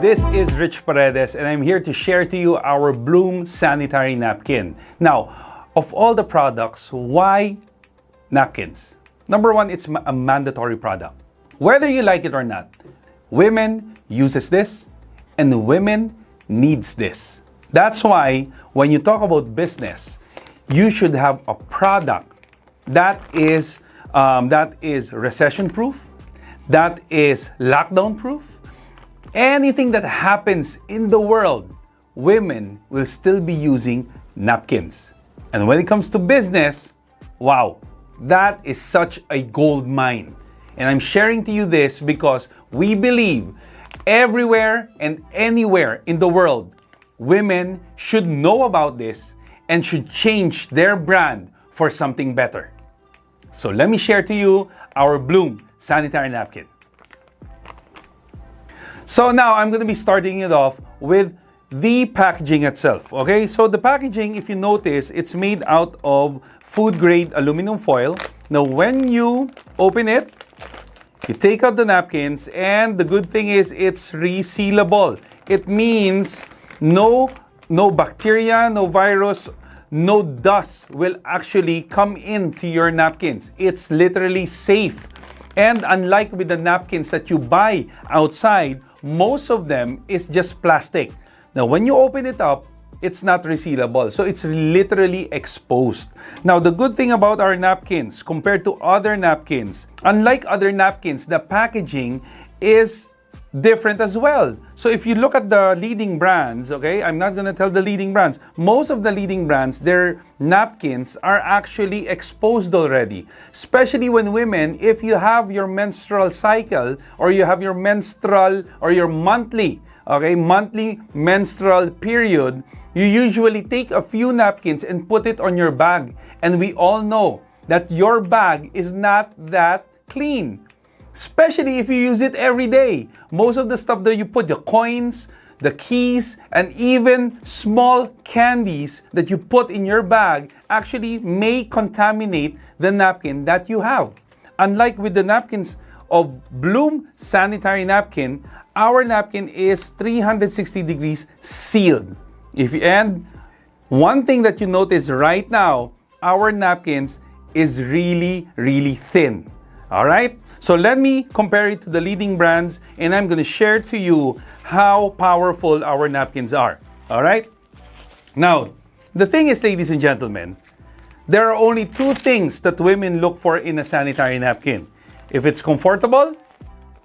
this is Rich Paredes and I'm here to share to you our Bloom Sanitary Napkin. Now, of all the products, why napkins? Number one, it's a mandatory product. Whether you like it or not, women uses this and women needs this. That's why when you talk about business, you should have a product that is recession-proof, that is lockdown-proof. Anything that happens in the world, women will still be using napkins. And when it comes to business, wow, that is such a gold mine. And I'm sharing to you this because we believe everywhere and anywhere in the world, women should know about this and should change their brand for something better. So let me share to you our Bloom Sanitary Napkin. So now I'm going to be starting it off with the packaging itself. Okay, so the packaging, if you notice, it's made out of food grade aluminum foil. Now when you open it, you take out the napkins, and the good thing is it's resealable. It means no bacteria, no virus, no dust will actually come into your napkins. It's literally safe. And unlike with the napkins that you buy outside, most of them is just plastic. Now, when you open it up, it's not resealable. So it's literally exposed. Now, the good thing about our napkins compared to other napkins, unlike other napkins, the packaging is different as well. So if you look at the leading brands, okay, I'm not going to tell the leading brands. Most of the leading brands, their napkins are actually exposed already. Especially when women, if you have your menstrual cycle or you have your menstrual or your monthly menstrual period, you usually take a few napkins and put it on your bag. And we all know that your bag is not that clean. Especially if you use it every day. Most of the stuff that you put, the coins, the keys, and even small candies that you put in your bag actually may contaminate the napkin that you have. Unlike with the napkins of Bloom Sanitary Napkin, our napkin is 360 degrees sealed. And one thing that you notice right now, our napkins is really, really thin. All right, so let me compare it to the leading brands, and I'm going to share to you how powerful our napkins are. All right, now the thing is, ladies and gentlemen, there are only two things that women look for in a sanitary napkin: if it's comfortable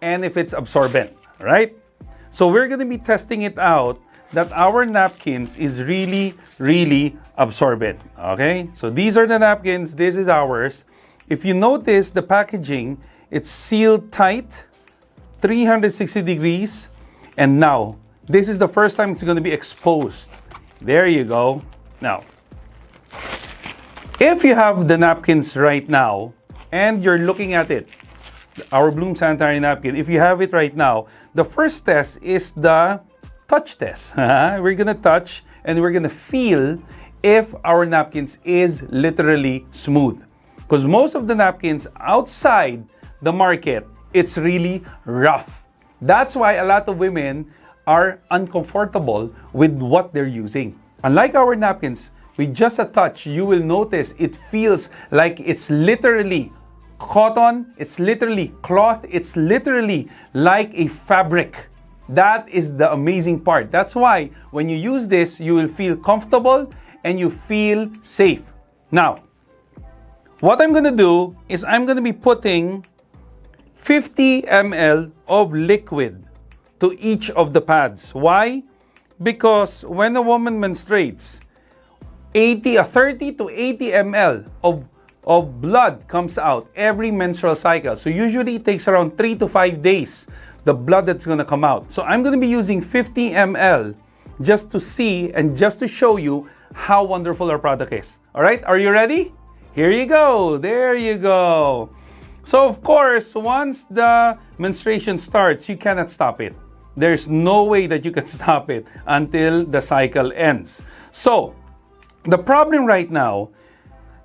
and if it's absorbent. Right? So we're going to be testing it out that our napkins is really, really absorbent. Okay, so these are the napkins. This is ours. If you notice the packaging, it's sealed tight, 360 degrees. And now, this is the first time it's going to be exposed. There you go. Now, if you have the napkins right now, and you're looking at it, our Bloom Sanitary Napkin, if you have it right now, the first test is the touch test. We're going to touch and we're going to feel if our napkins is literally smooth. Because most of the napkins outside the market, it's really rough. That's why a lot of women are uncomfortable with what they're using. Unlike our napkins, with just a touch, you will notice it feels like it's literally cotton, it's literally cloth, it's literally like a fabric. That is the amazing part. That's why when you use this, you will feel comfortable and you feel safe. Now, what I'm going to do is I'm going to be putting 50 ml of liquid to each of the pads. Why? Because when a woman menstruates, 30 to 80 ml of blood comes out every menstrual cycle. So usually it takes around 3 to 5 days, the blood that's going to come out. So I'm going to be using 50 ml just to see and just to show you how wonderful our product is. All right, are you ready? Here you go. There you go. So of course, once the menstruation starts, you cannot stop it. There's no way that you can stop it until the cycle ends. So the problem right now,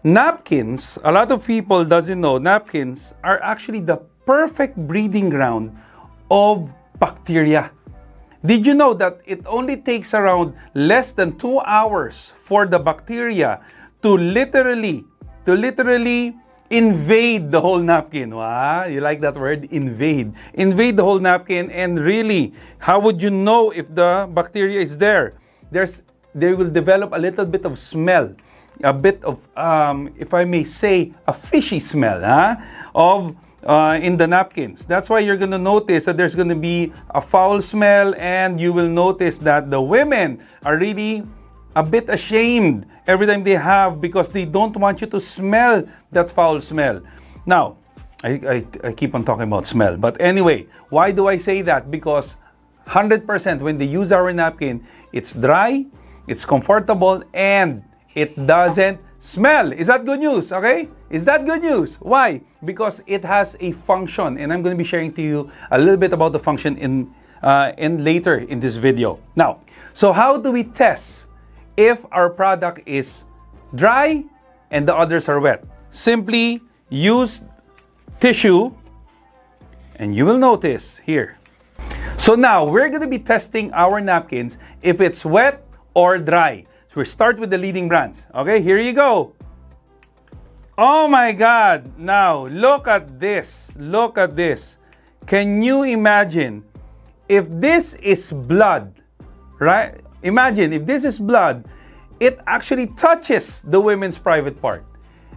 napkins, a lot of people doesn't know, napkins are actually the perfect breeding ground of bacteria. Did you know that it only takes around less than 2 hours for the bacteria to literally invade the whole napkin? Wow, you like that word? Invade. Invade the whole napkin, and really, how would you know if the bacteria is there? They will develop a little bit of smell, a bit of, if I may say, a fishy smell, in the napkins. That's why you're going to notice that there's going to be a foul smell, and you will notice that the women are really a bit ashamed every time they have, because they don't want you to smell that foul smell. Now, I keep on talking about smell, but anyway, why do I say that? Because 100% when they use our napkin, it's dry, it's comfortable, and it doesn't smell. Is that good news? Okay? Is that good news? Why? Because it has a function, and I'm going to be sharing to you a little bit about the function in later in this video. Now, so how do we test if our product is dry and the others are wet? Simply use tissue, and you will notice here. So now we're going to be testing our napkins if it's wet or dry. So we start with the leading brands. Okay, here you go. Oh my God! Now look at this. Look at this. Can you imagine if this is blood, right? Imagine if this is blood, it actually touches the women's private part.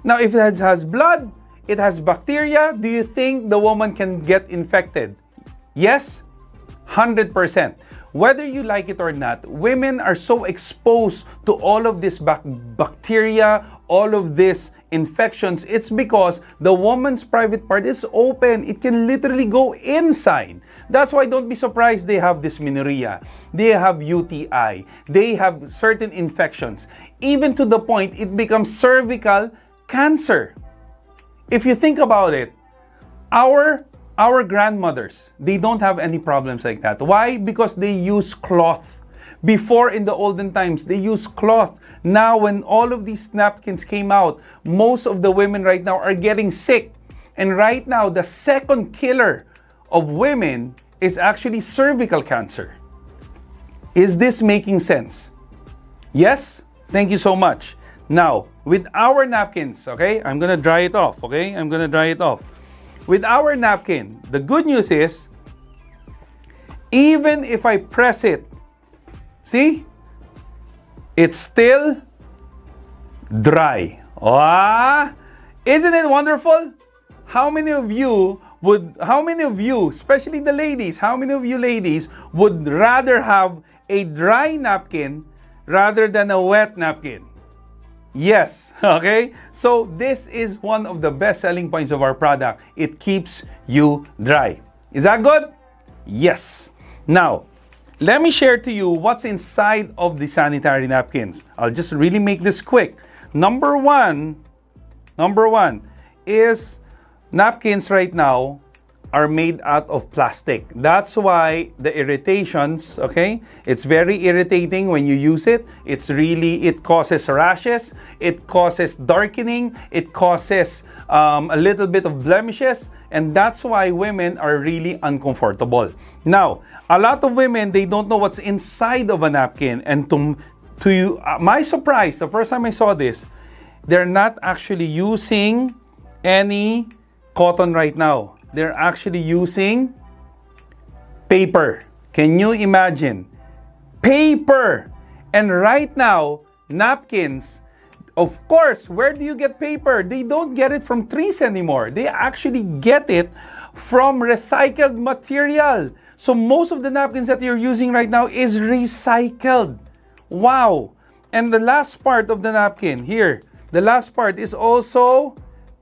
Now, if it has blood, it has bacteria, do you think the woman can get infected? Yes, 100%. Whether you like it or not, women are so exposed to all of this bacteria, all of these infections. It's because the woman's private part is open. It can literally go inside. That's why don't be surprised they have dysmenorrhea, they have UTI, they have certain infections, even to the point it becomes cervical cancer. If you think about it, our grandmothers, they don't have any problems like that. Why? Because they use cloth. Before, in the olden times, they used cloth. Now, when all of these napkins came out, most of the women right now are getting sick. And right now, the second killer of women is actually cervical cancer. Is this making sense? Yes? Thank you so much. Now, with our napkins, okay, I'm gonna dry it off, okay? I'm gonna dry it off. With our napkin, the good news is, even if I press it, see? It's still dry. Ah, isn't it wonderful? How many of you, especially the ladies, how many of you ladies would rather have a dry napkin rather than a wet napkin? Yes, okay? So this is one of the best selling points of our product. It keeps you dry. Is that good? Yes. Now, let me share to you what's inside of the sanitary napkins. I'll just really make this quick. Number one is napkins right now are made out of plastic. That's why the irritations, okay? It's very irritating when you use it. It causes rashes, it causes darkening, it causes a little bit of blemishes, and that's why women are really uncomfortable. Now, a lot of women, they don't know what's inside of a napkin, and to my surprise, the first time I saw this, they're not actually using any cotton right now. They're actually using paper. Can you imagine? Paper! And right now, napkins, of course, where do you get paper? They don't get it from trees anymore. They actually get it from recycled material. So most of the napkins that you're using right now is recycled. Wow! And the last part of the napkin, here, the last part is also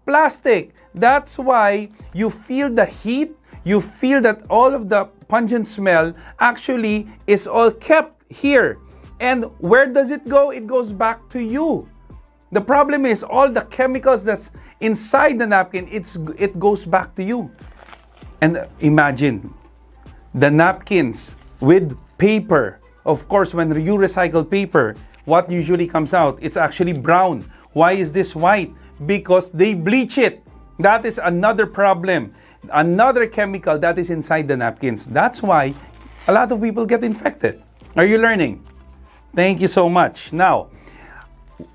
plastic. That's why you feel the heat, you feel that all of the pungent smell actually is all kept here. And where does it go? It goes back to you. The problem is all the chemicals that's inside the napkin, it goes back to you. And imagine the napkins with paper. Of course, when you recycle paper, what usually comes out? It's actually brown. Why is this white? Because they bleach it. That is another problem. Another chemical that is inside the napkins. That's why a lot of people get infected. Are you learning? Thank you so much. Now,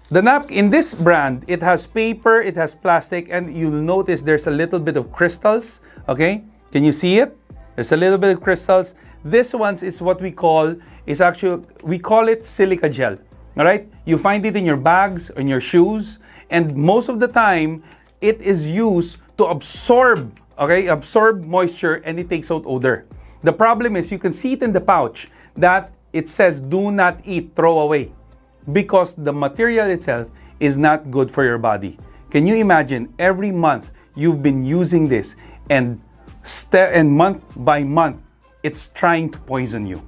the napkin in this brand, it has paper, it has plastic, and you'll notice there's a little bit of crystals. Okay, can you see it? There's a little bit of crystals. This one is what we call it silica gel. All right, you find it in your bags, in your shoes, and most of the time it is used to absorb moisture, and it takes out odor. The problem is you can see it in the pouch that it says do not eat, throw away, because the material itself is not good for your body. Can you imagine every month you've been using this, and month by month it's trying to poison you?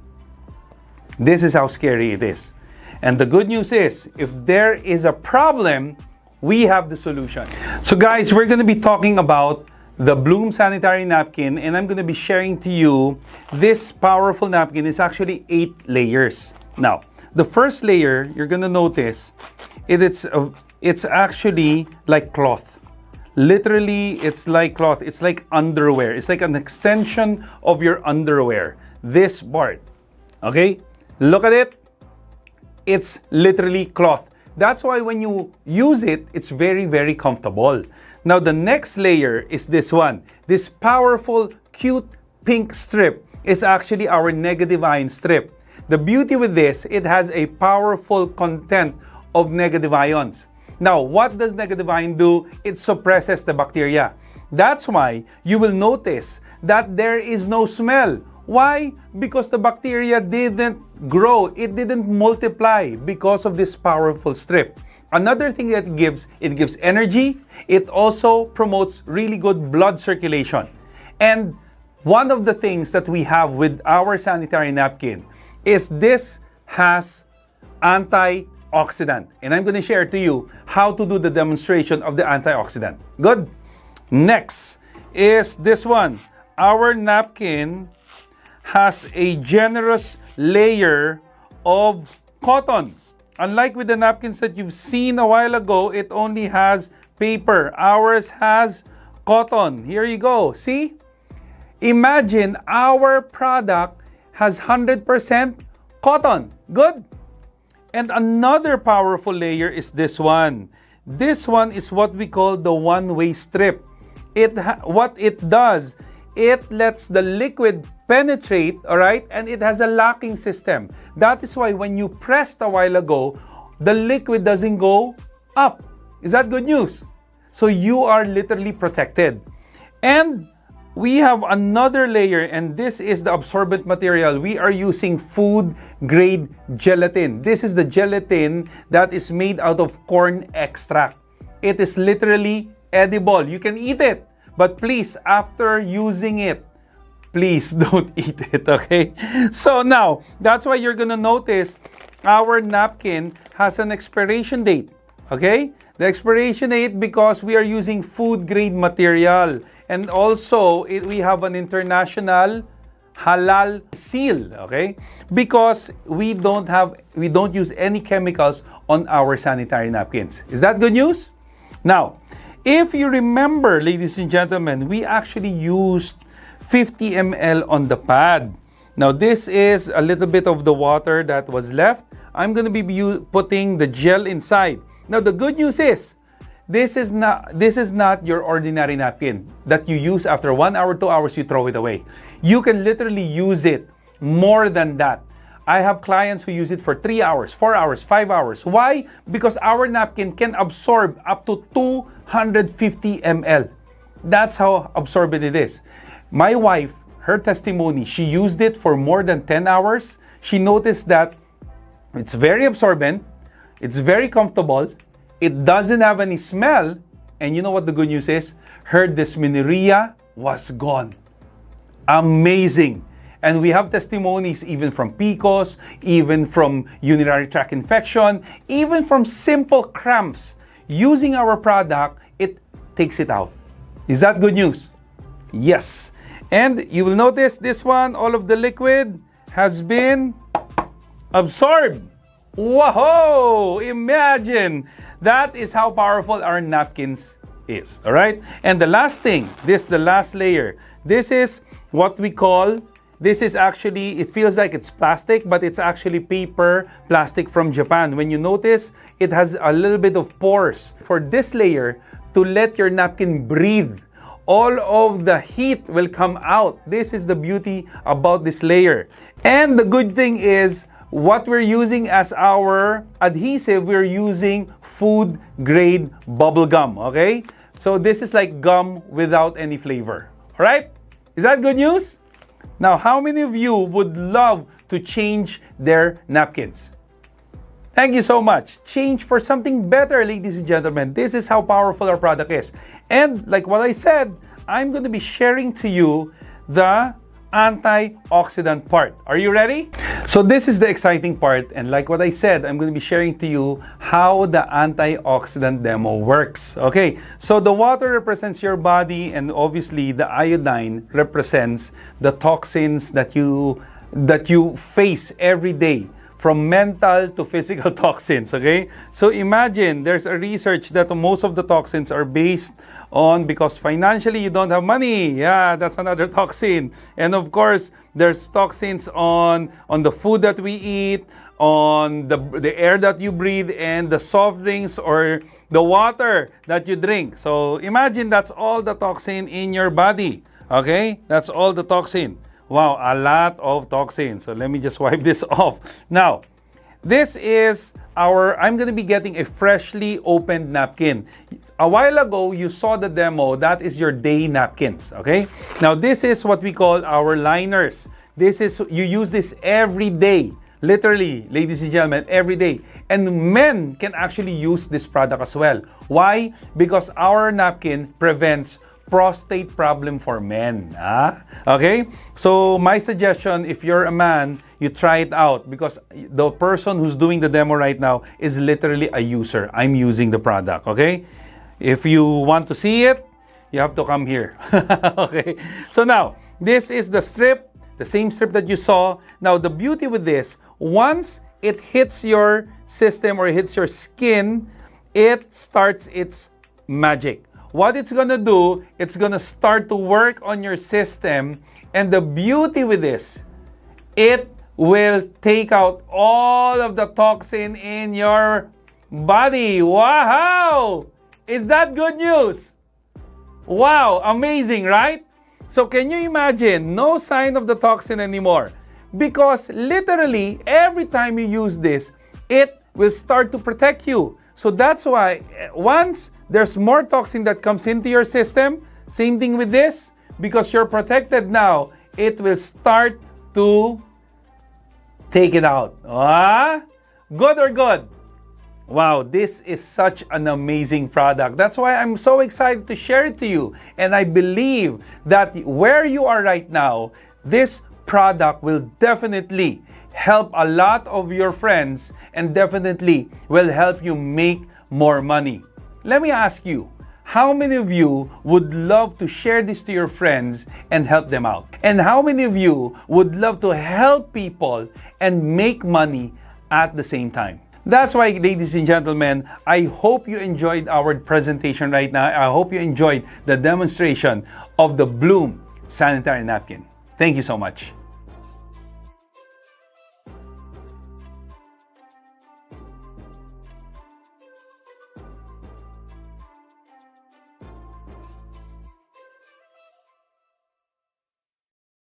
This is how scary it is. And the good news is, if there is a problem, we have the solution. So guys, we're going to be talking about the Bloom Sanitary Napkin, and I'm going to be sharing to you this powerful napkin. Is actually 8 layers. Now, the first layer, you're going to notice, it's actually like cloth. Literally, it's like cloth. It's like underwear. It's like an extension of your underwear. This part. Okay? Look at it. It's literally cloth. That's why when you use it, it's very, very comfortable. Now, the next layer is this one. This powerful, cute pink strip is actually our negative ion strip. The beauty with this, it has a powerful content of negative ions. Now, what does negative ion do? It suppresses the bacteria. That's why you will notice that there is no smell. Why? Because the bacteria didn't grow. It didn't multiply because of this powerful strip. Another thing that it gives energy. It also promotes really good blood circulation. And one of the things that we have with our sanitary napkin is this has antioxidant. And I'm going to share to you how to do the demonstration of the antioxidant. Good? Next is this one. Our napkin has a generous layer of cotton. Unlike with the napkins that you've seen a while ago, it only has paper. Ours has cotton. Here you go. See? Imagine our product has 100% cotton. Good? And another powerful layer is this one. This one is what we call the one-way strip. What it does, it lets the liquid penetrate, all right, and it has a locking system. That is why when you pressed a while ago, the liquid doesn't go up. Is that good news? So you are literally protected. And we have another layer, and this is the absorbent material. We are using food-grade gelatin. This is the gelatin that is made out of corn extract. It is literally edible. You can eat it. But please, after using it, please don't eat it, okay? So now, that's why you're gonna notice our napkin has an expiration date, okay? The expiration date because we are using food-grade material. And also, we have an international halal seal, okay? Because we don't use any chemicals on our sanitary napkins. Is that good news? Now, if you remember, ladies and gentlemen, we actually used 50 ml on the pad. Now, this is a little bit of the water that was left. I'm going to be putting the gel inside. Now, the good news is, this is not your ordinary napkin that you use after 1 hour, 2 hours, you throw it away. You can literally use it more than that. I have clients who use it for 3 hours, 4 hours, 5 hours. Why? Because our napkin can absorb up to 250 ml. That's how absorbent it is. My wife, her testimony, she used it for more than 10 hours. She noticed that it's very absorbent, it's very comfortable, it doesn't have any smell, and you know what the good news is? Her dysmenorrhea was gone. Amazing. And we have testimonies even from PCOS, even from urinary tract infection, even from simple cramps. Using our product, it takes it out. Is that good news? Yes. And you will notice this one, all of the liquid has been absorbed. Whoa! Imagine! That is how powerful our napkins is. All right? And the last thing, the last layer, this is what we call This is actually, it feels like it's plastic, but it's actually paper plastic from Japan. When you notice, it has a little bit of pores for this layer to let your napkin breathe. All of the heat will come out. This is the beauty about this layer. And the good thing is, what we're using as our adhesive, we're using food grade bubble gum, okay? So this is like gum without any flavor, all right? Is that good news? Now, how many of you would love to change their napkins? Thank you so much. Change for something better, ladies and gentlemen. This is how powerful our product is. And like what I said, I'm going to be sharing to you the antioxidant part. Are you ready? So this is the exciting part, and like what I said, I'm going to be sharing to you how the antioxidant demo works. Okay, so the water represents your body, and obviously the iodine represents the toxins that you face every day, from mental to physical toxins, okay? So imagine there's a research that most of the toxins are based on because financially you don't have money. Yeah, that's another toxin. And of course, there's toxins on the food that we eat, on the air that you breathe, and the soft drinks or the water that you drink. So imagine that's all the toxin in your body, okay? That's all the toxin. Wow, a lot of toxins. So let me just wipe this off. Now, this is I'm going to be getting a freshly opened napkin. A while ago, you saw the demo. That is your day napkins, okay? Now, this is what we call our liners. You use this every day. Literally, ladies and gentlemen, every day. And men can actually use this product as well. Why? Because our napkin prevents prostate problem for men. Okay? So my suggestion, if you're a man, you try it out because the person who's doing the demo right now is literally a user. I'm using the product, okay? If you want to see it, you have to come here. Okay? So now, this is the strip, the same strip that you saw. Now, the beauty with this, once it hits your system or hits your skin, it starts its magic. What it's gonna do, it's gonna start to work on your system, and the beauty with this, it will take out all of the toxin in your body. Wow! Is that good news? Wow, amazing, right? So can you imagine, no sign of the toxin anymore? Because literally, every time you use this, it will start to protect you. So that's why once there's more toxin that comes into your system, same thing with this, because you're protected now, it will start to take it out. Good or good? Wow, this is such an amazing product. That's why I'm so excited to share it to you. And I believe that where you are right now, this product will definitely help a lot of your friends and definitely will help you make more money. Let me ask you, how many of you would love to share this to your friends and help them out? And how many of you would love to help people and make money at the same time? That's why, ladies and gentlemen, I hope you enjoyed our presentation right now. I hope you enjoyed the demonstration of the Bloom Sanitary Napkin. Thank you so much.